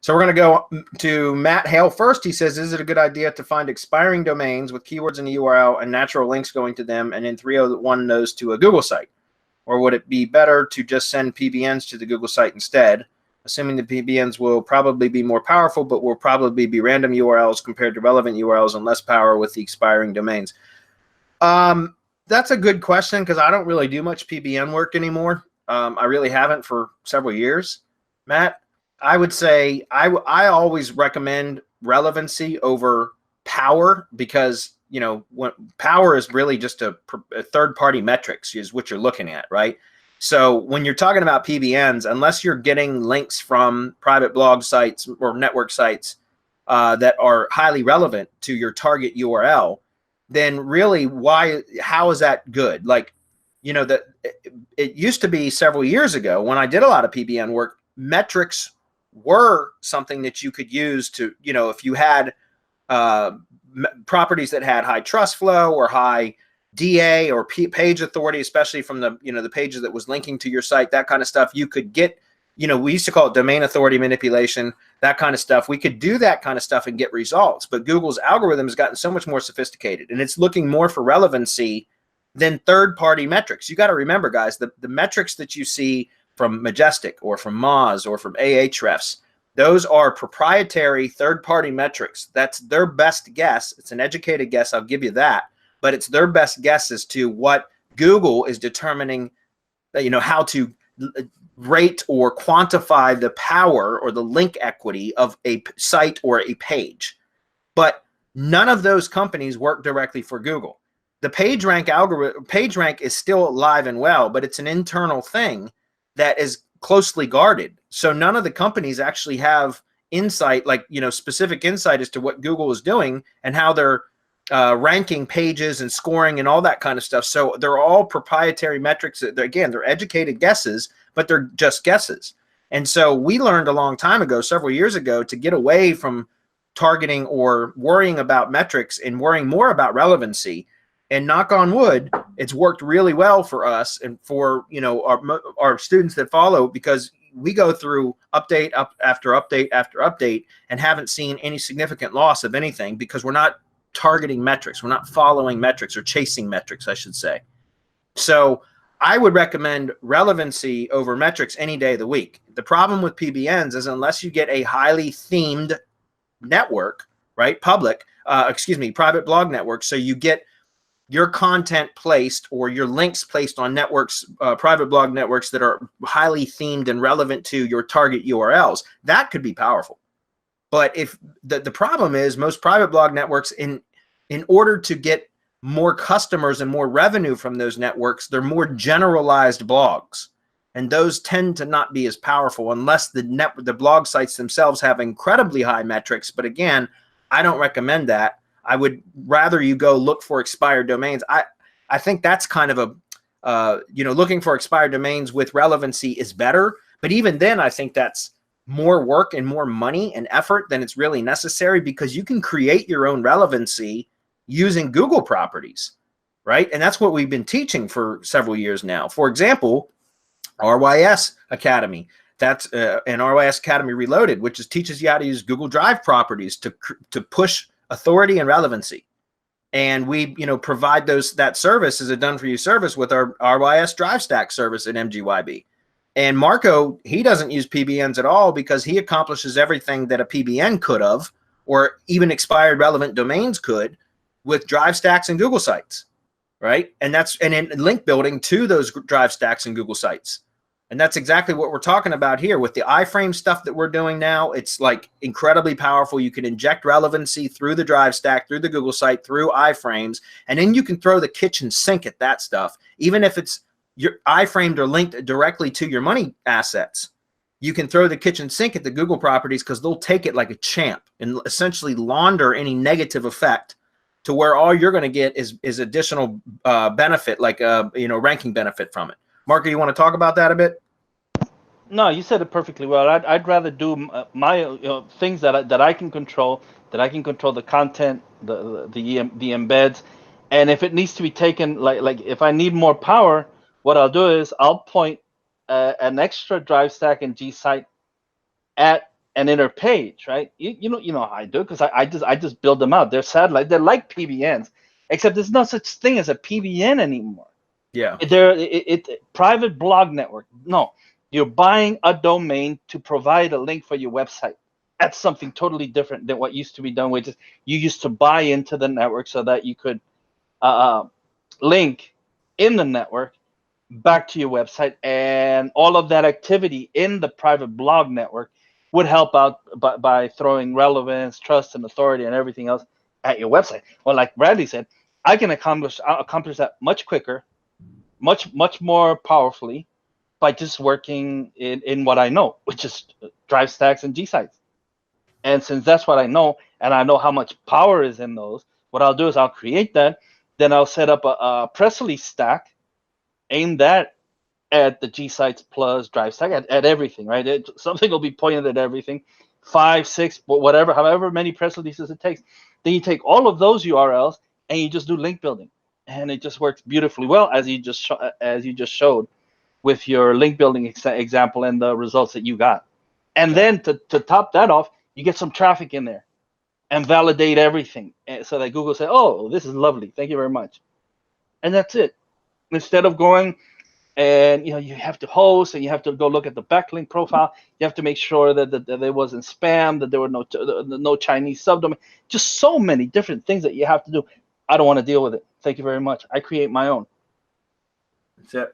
So we're going to go to Matt Hale first. He says, is it a good idea to find expiring domains with keywords in the URL and natural links going to them, and then 301 those to a Google site? Or would it be better to just send PBNs to the Google site instead? Assuming the PBNs will probably be more powerful, but will probably be random URLs compared to relevant URLs and less power with the expiring domains. That's a good question because I don't really do much PBN work anymore. I really haven't for several years, Matt. I would say I always recommend relevancy over power because, you know, when power is really just a third-party metrics is what you're looking at, right? So when you're talking about PBNs, unless you're getting links from private blog sites or network sites that are highly relevant to your target URL, then really how is that good? Like, you know, that it used to be several years ago when I did a lot of PBN work, metrics were something that you could use to, you know, if you had properties that had high trust flow or high DA or page authority, especially from the, you know, the pages that was linking to your site, that kind of stuff, you could get, you know, we used to call it domain authority manipulation, that kind of stuff. We could do that kind of stuff and get results, but Google's algorithm has gotten so much more sophisticated and it's looking more for relevancy than third-party metrics. You got to remember, guys, the metrics that you see from Majestic or from Moz or from Ahrefs, those are proprietary third-party metrics. That's their best guess. It's an educated guess, I'll give you that, but it's their best guess as to what Google is determining, you know, how to rate or quantify the power or the link equity of a site or a page. But none of those companies work directly for Google. The PageRank algorithm, PageRank is still alive and well, but it's an internal thing that is closely guarded. So none of the companies actually have insight, like, you know, specific insight as to what Google is doing and how they're ranking pages and scoring and all that kind of stuff. So they're all proprietary metrics. Again, they're educated guesses, but they're just guesses. And so we learned a long time ago, several years ago, to get away from targeting or worrying about metrics and worrying more about relevancy. And knock on wood, it's worked really well for us and for, you know, our students that follow, because we go through update after update after update and haven't seen any significant loss of anything because we're not targeting metrics. We're not following metrics or chasing metrics, I should say. So I would recommend relevancy over metrics any day of the week. The problem with PBNs is unless you get a highly themed network, right? Private blog network. So you get your content placed or your links placed on networks, private blog networks that are highly themed and relevant to your target URLs, that could be powerful. But if the problem is most private blog networks, in order to get more customers and more revenue from those networks, they're more generalized blogs. And those tend to not be as powerful unless the blog sites themselves have incredibly high metrics. But again, I don't recommend that. I would rather you go look for expired domains. I think that's kind of a, you know, looking for expired domains with relevancy is better. But even then, I think that's more work and more money and effort than it's really necessary, because you can create your own relevancy using Google properties, right? And that's what we've been teaching for several years now. For example, RYS Academy. That's an RYS Academy Reloaded, which teaches you how to use Google Drive properties to push authority and relevancy. And we, you know, provide that service as a done for you service with our RYS Drive Stack service at MGYB. And Marco, he doesn't use PBNs at all because he accomplishes everything that a PBN could have, or even expired relevant domains could, with Drive Stacks and Google Sites, right? And in link building to those Drive Stacks and Google Sites. And that's exactly what we're talking about here with the iframe stuff that we're doing now. It's like incredibly powerful. You can inject relevancy through the Drive Stack, through the Google site, through iframes, and then you can throw the kitchen sink at that stuff. Even if it's your iframed or linked directly to your money assets, you can throw the kitchen sink at the Google properties because they'll take it like a champ and essentially launder any negative effect to where all you're going to get is additional benefit, like you know, ranking benefit from it. Marco, you want to talk about that a bit? No, you said it perfectly well. I'd rather do my things that I can control. That I can control the content, the embeds, and if it needs to be taken, like if I need more power, what I'll do is I'll point an extra Drive Stack and GSite at an inner page, right? You know how I do it, because I just build them out. They're satellite. They're like PBNs, except there's no such thing as a PBN anymore. Yeah. It private blog network. No, you're buying a domain to provide a link for your website. That's something totally different than what used to be done, which is you used to buy into the network so that you could link in the network back to your website, and all of that activity in the private blog network would help out by throwing relevance, trust, and authority and everything else at your website. Well, like Bradley said, I can accomplish that much quicker, much more powerfully, by just working in what I know, which is drive stacks and GSites. And since that's what I know, and I know how much power is in those, what I'll do is I'll create that, then I'll set up a press release stack aimed at the GSites plus drive stack, at everything, right? Something will be pointed at everything, 5, 6, whatever, however many press releases it takes. Then you take all of those URLs and you just do link building, and it just works beautifully well, as you just showed with your link building example and the results that you got. And then to top that off, you get some traffic in there and validate everything, so that Google say, oh, this is lovely, thank you very much. And that's it. Instead of going and you have to host, and you have to go look at the backlink profile, you have to make sure that there wasn't spam, that there were no Chinese subdomain, just so many different things that you have to do. I don't want to deal with it. Thank you very much. I create my own. That's it.